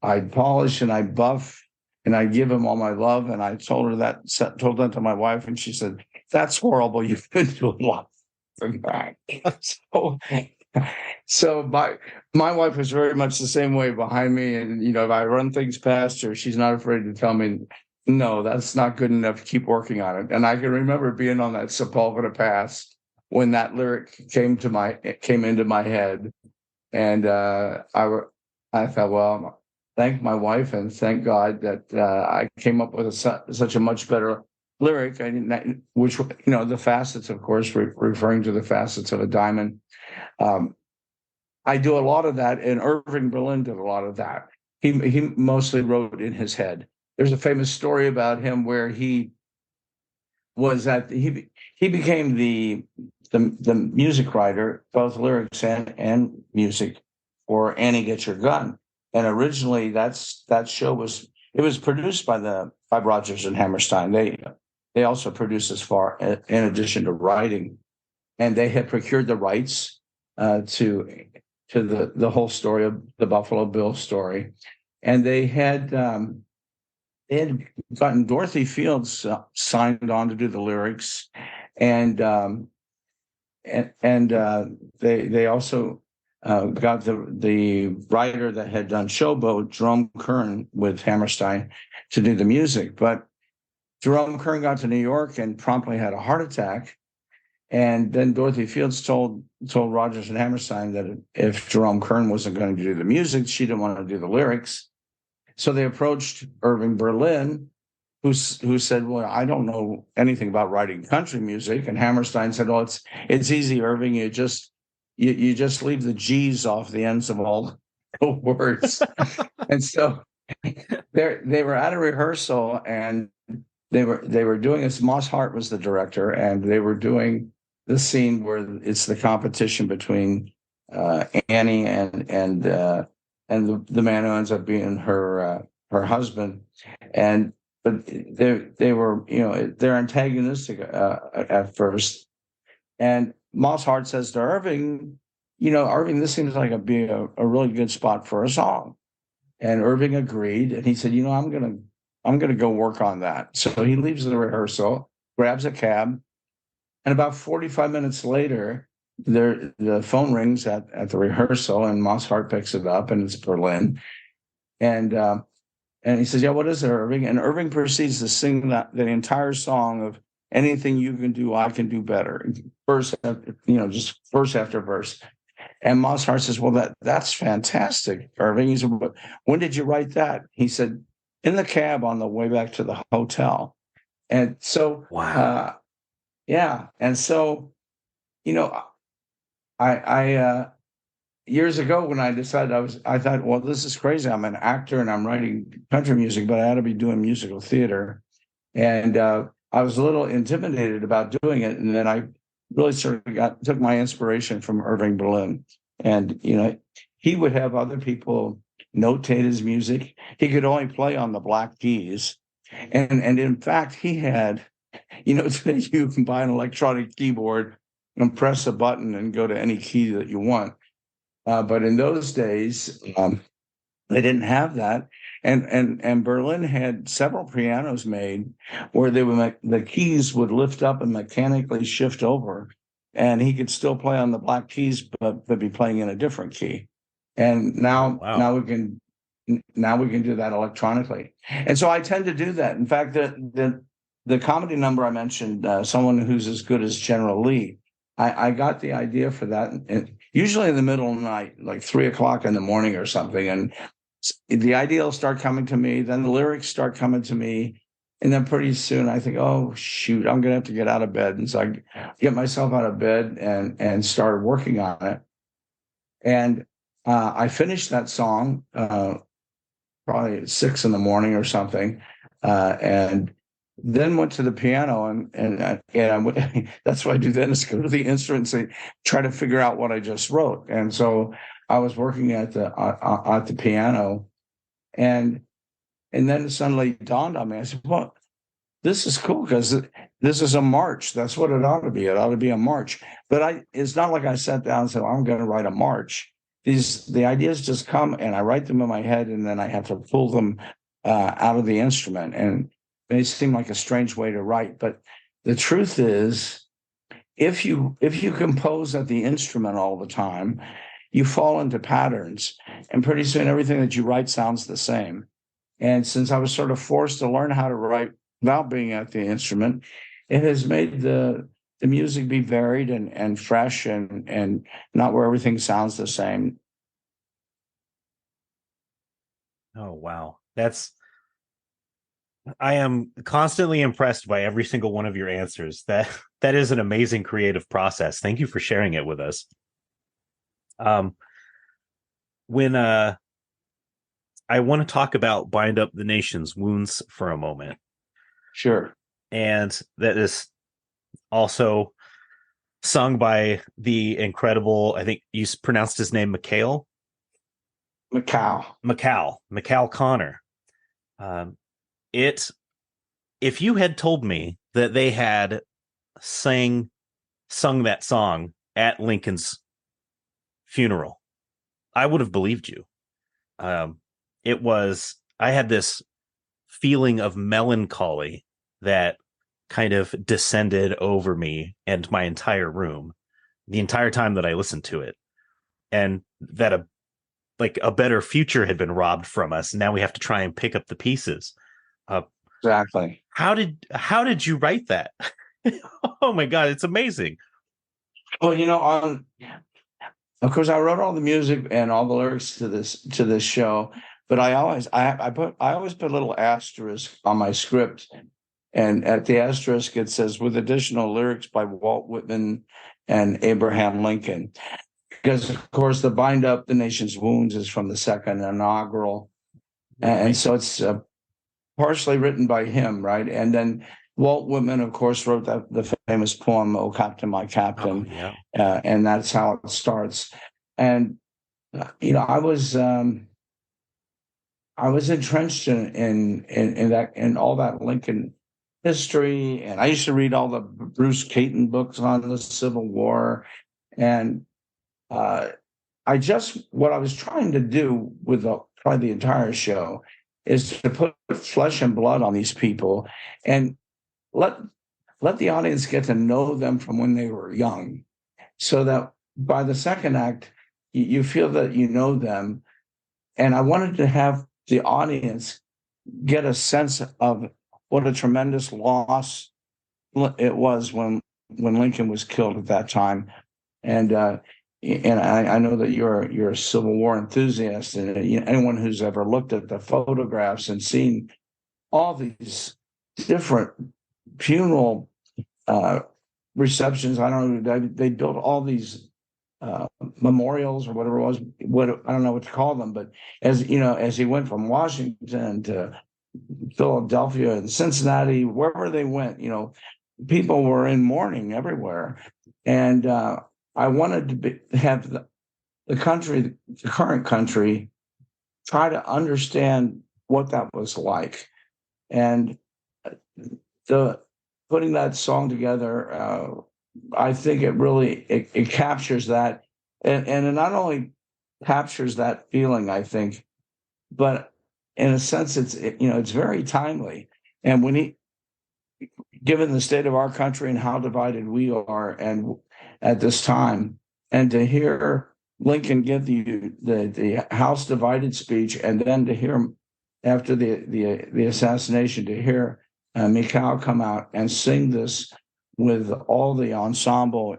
I'd polish and I'd buff and I'd give him all my love. And I told that to my wife, and she said, "That's horrible. You've been doing a lot than that." So my wife was very much the same way behind me. And, if I run things past her, she's not afraid to tell me, "No, that's not good enough. Keep working on it." And I can remember being on that Sepulveda Pass when that lyric came into my head. And I thought, well, thank my wife and thank God that I came up with such a much better lyric. Which, the facets, of course, referring to the facets of a diamond. I do a lot of that, and Irving Berlin did a lot of that. He mostly wrote in his head. There's a famous story about him where he became the music writer, both lyrics and music, for Annie Get Your Gun. And originally that show was produced by Rodgers and Hammerstein. They also produced as far in addition to writing, and they had procured the rights to the whole story of the Buffalo Bill story, and they had gotten Dorothy Fields signed on to do the lyrics, and they also got the writer that had done Showboat, Jerome Kern, with Hammerstein, to do the music. But Jerome Kern got to New York and promptly had a heart attack. And then Dorothy Fields told Rodgers and Hammerstein that if Jerome Kern wasn't going to do the music, she didn't want to do the lyrics. So they approached Irving Berlin, who said, "Well, I don't know anything about writing country music." And Hammerstein said, "Oh, it's easy, Irving. You just leave the G's off the ends of all the words." And so they were at a rehearsal, and they were doing this. Moss Hart was the director, and they were doing the scene where it's the competition between Annie and the man who ends up being her husband. But they were, they're antagonistic at first. And Moss Hart says to Irving, "Irving, this seems like be a really good spot for a song." And Irving agreed, and he said, "I'm gonna go work on that." So he leaves the rehearsal, grabs a cab, and about 45 minutes later, the phone rings at the rehearsal, and Moss Hart picks it up, and it's Berlin. And And he says, yeah, what is it, Irving? And Irving proceeds to sing the entire song of anything you can do, I can do better. Verse, just verse after verse. And Mozart says, well, that's fantastic, Irving. He said, when did you write that? He said, in the cab on the way back to the hotel. And so, Wow. yeah. And so, I years ago when I decided I thought, well, this is crazy. I'm an actor and I'm writing country music, but I ought to be doing musical theater. And I was a little intimidated about doing it. And then I really took my inspiration from Irving Berlin. And, he would have other people notate his music. He could only play on the black keys. And in fact, he had, today you can buy an electronic keyboard and press a button and go to any key that you want. But in those days, they didn't have that. And Berlin had several pianos made where the keys would lift up and mechanically shift over, and he could still play on the black keys, but be playing in a different key. And now we can do that electronically. And so I tend to do that. In fact, the comedy number I mentioned, someone who's as good as General Lee, I got the idea for that, and usually in the middle of the night, like 3:00 in the morning or something. And the idea will start coming to me, then the lyrics start coming to me. And then pretty soon I think, oh, shoot, I'm going to have to get out of bed. And so I get myself out of bed and start working on it. And I finished that song probably at 6 a.m. or something. And then went to the piano and that's what I do then is go to the instruments and try to figure out what I just wrote. And so I was working at the piano, and then it suddenly dawned on me. I said, well, this is cool because this is a march. That's what it ought to be. It ought to be a march. But it's not like I sat down and said, well, I'm going to write a march. The ideas just come and I write them in my head, and then I have to pull them out of the instrument. And it may seem like a strange way to write, but the truth is, if you compose at the instrument all the time, you fall into patterns, and pretty soon everything that you write sounds the same. And since I was sort of forced to learn how to write without being at the instrument, it has made the music be varied and fresh and not where everything sounds the same. Oh, wow. I am constantly impressed by every single one of your answers. That is an amazing creative process. Thank you for sharing it with us. When I want to talk about Bind Up the Nation's Wounds for a moment. Sure. And that is also sung by the incredible, I think you pronounced his name McHale Connor. If you had told me that they had sung that song at Lincoln's funeral, I would have believed you. I had this feeling of melancholy that kind of descended over me and my entire room the entire time that I listened to it, and that a better future had been robbed from us. And now we have to try and pick up the pieces. Exactly. How did you write that? Oh my God, it's amazing. Well, of course, I wrote all the music and all the lyrics to this show, but I always put a little asterisk on my script, and at the asterisk it says with additional lyrics by Walt Whitman and Abraham Lincoln, because of course the Bind Up the Nation's Wounds is from the second inaugural, and so it's partially written by him, right? And then Walt Whitman, of course, wrote the famous poem "O Captain, My Captain," and that's how it starts. And I was entrenched in all that Lincoln history, and I used to read all the Bruce Caton books on the Civil War, and what I was trying to do with probably the entire show is to put flesh and blood on these people and let the audience get to know them from when they were young, so that by the second act, you feel that you know them. And I wanted to have the audience get a sense of what a tremendous loss it was when Lincoln was killed at that time. And I know that you're a Civil War enthusiast, and anyone who's ever looked at the photographs and seen all these different funeral receptions. I don't know. They built all these memorials or whatever it was. What I don't know what to call them, but as you know, as he went from Washington to Philadelphia and Cincinnati, wherever they went, people were in mourning everywhere, and I wanted to have the country, the current country, try to understand what that was like, and the putting that song together, I think it captures that, and it not only captures that feeling, I think, but in a sense, it's very timely. And given the state of our country and how divided we are, and at this time, and to hear Lincoln give the House divided speech, and then to hear after the assassination, to hear Mikhail come out and sing this with all the ensemble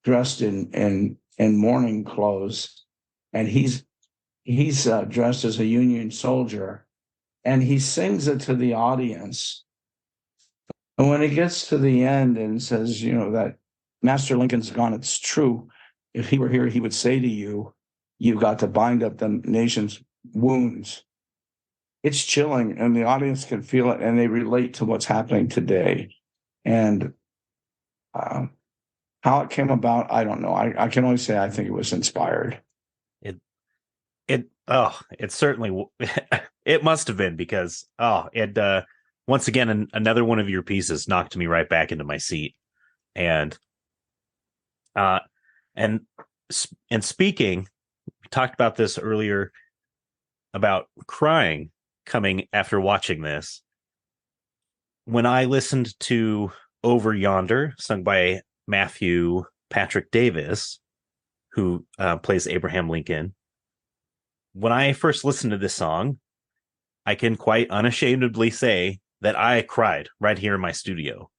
dressed in mourning clothes, and he's dressed as a Union soldier, and he sings it to the audience. And when he gets to the end and says, that Master Lincoln's gone, it's true. If he were here, he would say to you, "You've got to bind up the nation's wounds." It's chilling, and the audience can feel it, and they relate to what's happening today. And how it came about, I don't know. I can only say I think it was inspired. It certainly it must have been, because once again, another one of your pieces knocked me right back into my seat. And speaking, we talked about this earlier about crying coming after watching this. When I listened to Over Yonder, sung by Matthew Patrick Davis, who plays Abraham Lincoln, when I first listened to this song, I can quite unashamedly say that I cried right here in my studio.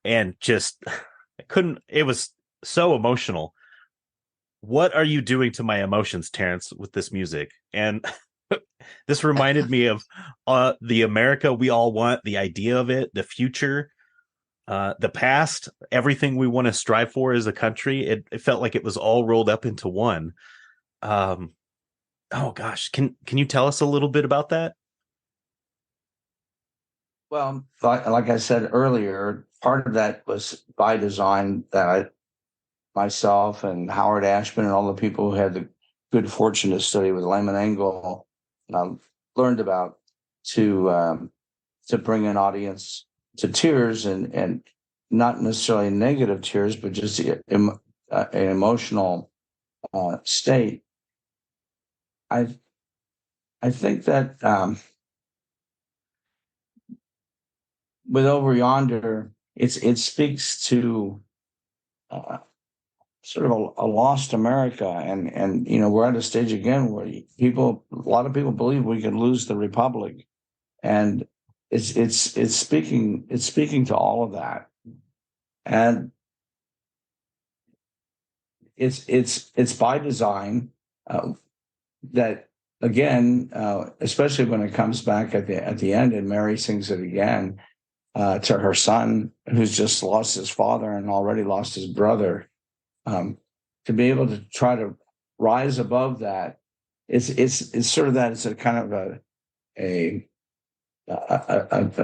And just I couldn't, it was so emotional. What are you doing to my emotions, Terrence, with this music? And this reminded me of the America we all want, the idea of it, the future, the past, everything we want to strive for as a country. It felt like it was all rolled up into one. Oh gosh, can you tell us a little bit about that? Well, like I said earlier, part of that was by design, that myself and Howard Ashman and all the people who had the good fortune to study with Lyman Engel learned about, to bring an audience to tears, and not necessarily negative tears, but just an emotional state. I think that with Over Yonder, it speaks to sort of a lost America, and we're at a stage again where a lot of people believe we could lose the republic, and it's speaking to all of that, and it's by design, that again, especially when it comes back at the end, and Mary sings it again to her son, who's just lost his father and already lost his brother. To be able to try to rise above that, it's sort of that. It's a kind of a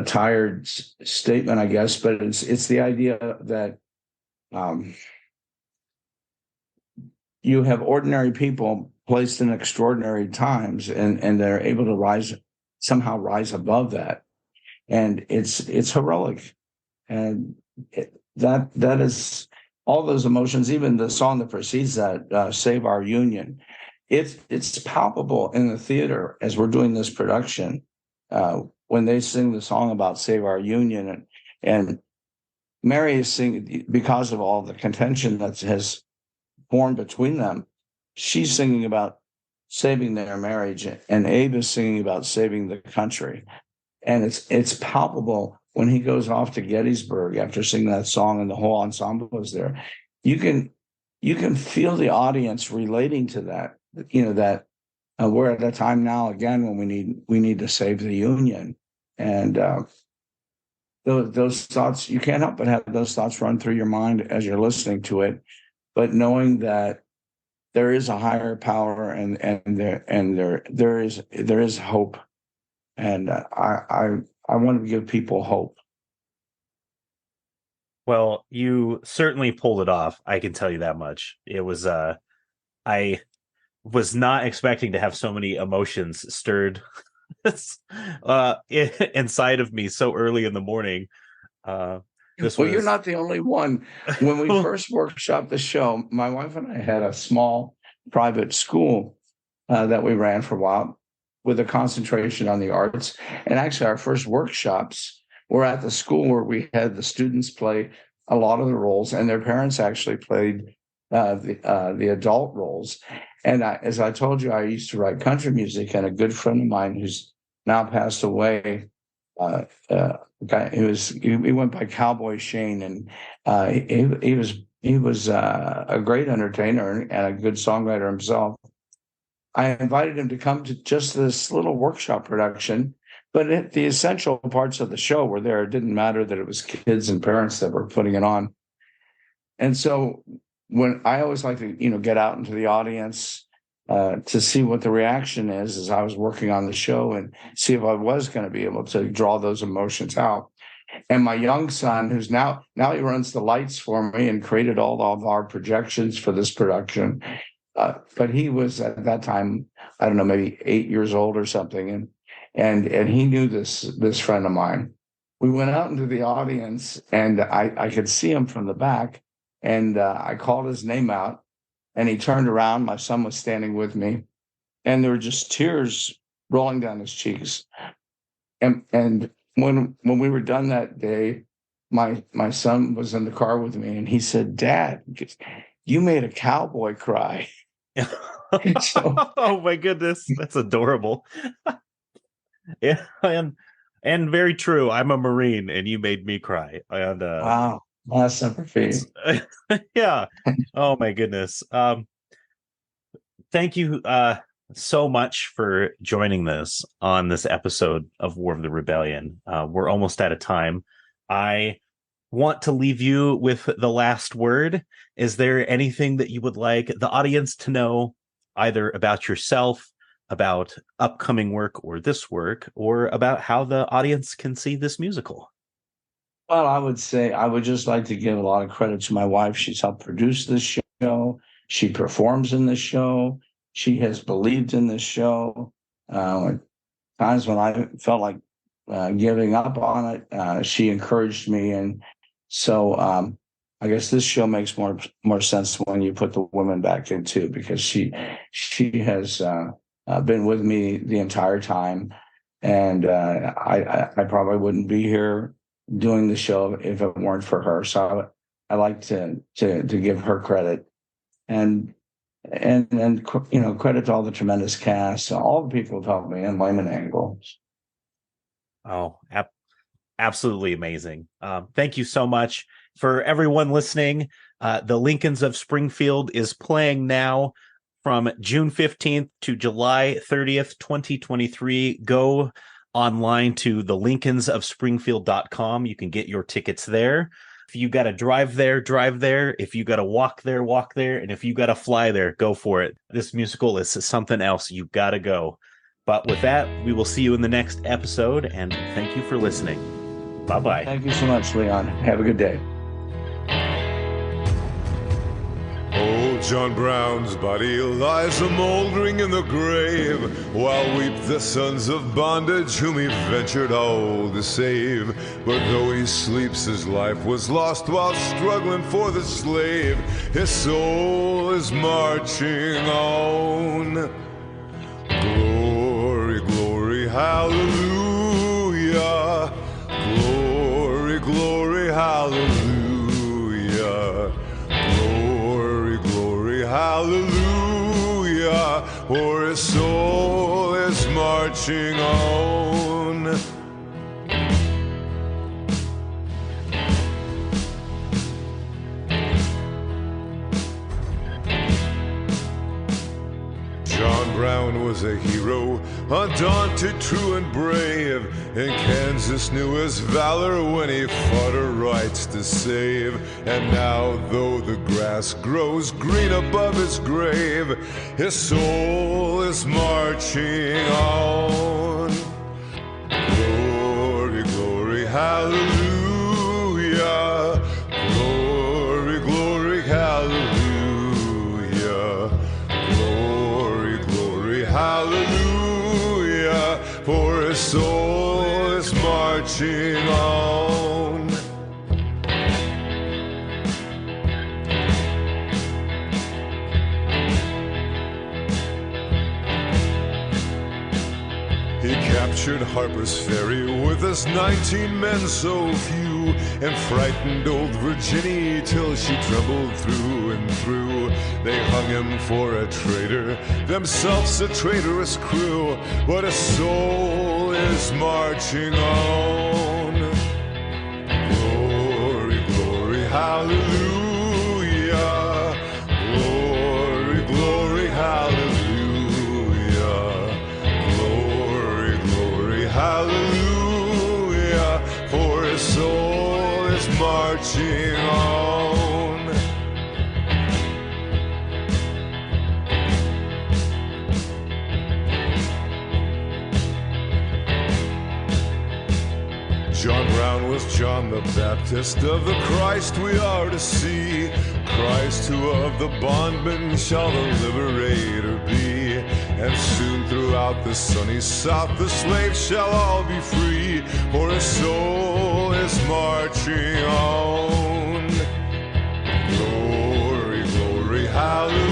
tired statement, I guess, but it's the idea that you have ordinary people placed in extraordinary times, and they're able to somehow rise above that, and it's heroic, and that is all those emotions. Even the song that precedes that, "Save Our Union," it's palpable in the theater as we're doing this production, when they sing the song about "Save Our Union," and Mary is singing because of all the contention that has born between them. She's singing about saving their marriage, and Abe is singing about saving the country. And it's palpable when he goes off to Gettysburg after singing that song, and the whole ensemble is there. You can feel the audience relating to that. That we're at a time now again when we need to save the Union, and those thoughts, you can't help but have those thoughts run through your mind as you're listening to it, but knowing that there is a higher power, and there is hope, and I want to give people hope. Well, you certainly pulled it off. I can tell you that much. It was I was not expecting to have so many emotions stirred inside of me so early in the morning. You're not the only one. When we first workshopped the show, my wife and I had a small private school that we ran for a while with a concentration on the arts. And actually, our first workshops were at the school where we had the students play a lot of the roles, and their parents actually played the adult roles. And as I told you, I used to write country music, and a good friend of mine who's now passed away, he went by Cowboy Shane, and he was a great entertainer and a good songwriter himself. I invited him to come to just this little workshop production, but the essential parts of the show were there. It didn't matter that it was kids and parents that were putting it on. And so when I always like to, get out into the audience to see what the reaction is as I was working on the show, and see if I was going to be able to draw those emotions out. And my young son, who's now he runs the lights for me and created all of our projections for this production. But he was at that time, I don't know, maybe 8 years old or something, and he knew this friend of mine. We went out into the audience, and I could see him from the back, and I called his name out, and he turned around. My son was standing with me, and there were just tears rolling down his cheeks. And when we were done that day, my son was in the car with me, and he said, "Dad, you made a cowboy cry." So, oh my goodness, that's adorable. Yeah, and very true. I'm a Marine, and you made me cry. And wow, that's sympathy. Yeah. Oh my goodness. Thank you so much for joining this on this episode of War of the Rebellion. We're almost out of time. I want to leave you with the last word. Is there anything that you would like the audience to know, either about yourself, about upcoming work or this work, or about how the audience can see this musical? Well, I would say I would just like to give a lot of credit to my wife. She's helped produce this show. She performs in this show. She has believed in this show. Times when I felt like giving up on it, she encouraged me. And so I guess this show makes more sense when you put the women back in too, because she has been with me the entire time, and I probably wouldn't be here doing the show if it weren't for her. So I like to give her credit, and credit to all the tremendous cast, all the people who've helped me, and Lyman Angle. Oh, absolutely amazing. Thank you so much. For everyone listening, the Lincolns of Springfield is playing now from June 15th to July 30th, 2023. Go online to the lincolnsofspringfield.com. You can get your tickets there. If you got to drive there, drive there. If you got to walk there, walk there. And if you got to fly there, go for it. This musical is something else. You got to go. But with that, we will see you in the next episode, and thank you for listening. Bye-bye. Thank you so much, Leon. Have a good day. Old John Brown's body lies a-mouldering in the grave, while weep the sons of bondage whom he ventured all to save. But though he sleeps, his life was lost while struggling for the slave. His soul is marching on. Glory, glory, hallelujah. Glory, glory, hallelujah. Glory, glory, hallelujah. For his soul is marching on. John Brown was a hero, undaunted, true and brave, and Kansas knew his valor when he fought her rights to save. And now, though the grass grows green above his grave, his soul is marching on. Glory, glory, hallelujah. Glory, glory, hallelujah. Hallelujah, for his soul is marching on. He captured Harper's Ferry with his 19 men so few, and frightened old Virginia till she trembled through and through. They hung him for a traitor, themselves a traitorous crew, but his soul is marching on. Glory, glory, hallelujah. Glory, glory, hallelujah. Glory, glory, hallelujah, for his soul is marching on. John Brown was John the Baptist, of the Christ we are to see. Christ who of the bondman shall the liberator be. And soon throughout the sunny South the slaves shall all be free, for his soul is marching on. Glory, glory, hallelujah.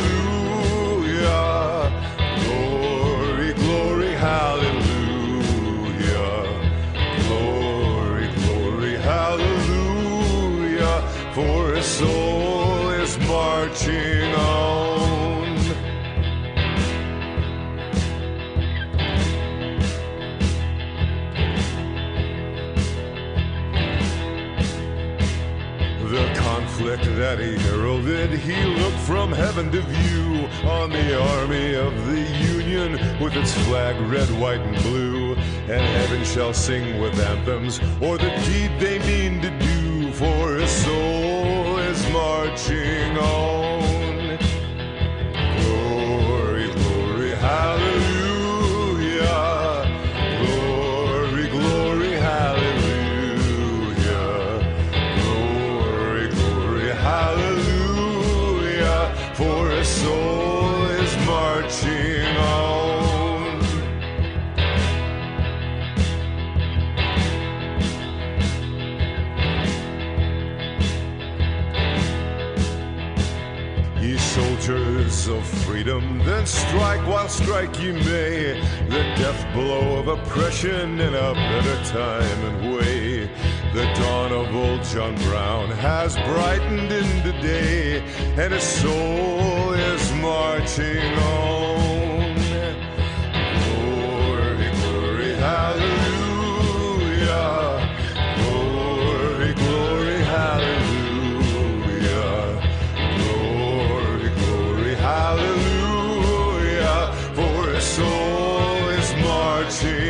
Glory, glory, hallelujah. Hallelujah, for his soul is marching on. The conflict that he heralded, he looked from heaven to view on the army of the Union with its flag red, white, and blue. And heaven shall sing with anthems o'er the deed they mean to do, for his soul is marching on. Glory, glory, hallelujah. Glory, glory, hallelujah. Glory, glory, hallelujah, for his soul is marching on. Soldiers of freedom, then strike while strike ye may, the death blow of oppression in a better time and way. The dawn of old John Brown has brightened into day, and his soul is marching on. Glory, glory, hallelujah. Glory, glory, hallelujah. Hallelujah, for his soul is marching